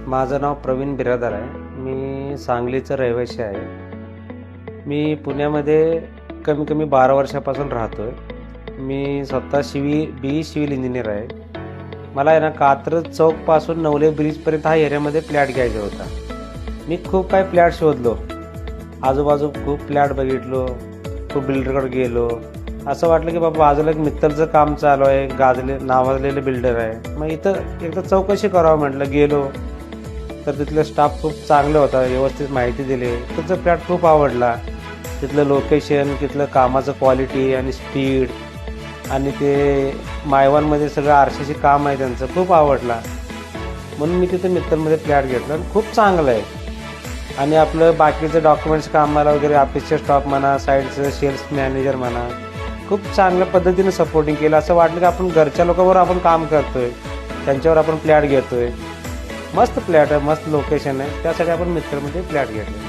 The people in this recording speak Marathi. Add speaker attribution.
Speaker 1: माझं नाव प्रवीण बिरादार आहे. मी सांगलीचा रहिवासी आहे. मी पुण्यामध्ये कमी कमी 12 वर्षापासून राहतो आहे. मी स्वतः BE सिव्हिल इंजिनियर आहे. मला आहे ना कात्रज चौकपासून नवले ब्रिजपर्यंत हा एरियामध्ये फ्लॅट घ्यायचा होता. मी खूप काही फ्लॅट शोधलो, आजूबाजू खूप फ्लॅट बघितलो, खूप बिल्डरकडे गेलो. असं वाटलं की बाबा बाजूला एक मित्तलचं काम चालू आहे, नावाजलेलं बिल्डर आहे, मग इथं एकदा चौकशी करावं म्हटलं. गेलो तर तिथलं स्टाफ खूप चांगलं होता, व्यवस्थित माहिती दिली. तिथलं फ्लॅट खूप आवडला. तिथलं लोकेशन, तिथलं कामाचं क्वालिटी आणि स्पीड आणि ते मायवानमध्ये सगळं RCC काम आहे त्यांचं, खूप आवडला. म्हणून मी तिथे मित्तलमध्ये फ्लॅट घेतला आणि खूप चांगलं आहे. आणि आपलं बाकीचं डॉक्युमेंट्स कामाला वगैरे ऑफिसचे स्टाफ म्हणा, साईडचं सेल्स मॅनेजर म्हणा, खूप चांगल्या पद्धतीने सपोर्टिंग केलं. असं वाटलं की आपण घरच्या लोकांबरोबर आपण काम करतोय, त्यांच्यावर आपण फ्लॅट घेतोय. मस्त फ्लॅट आहे, मस्त लोकेशन आहे, त्यासाठी आपण मित्रमध्ये फ्लॅट घेतलं.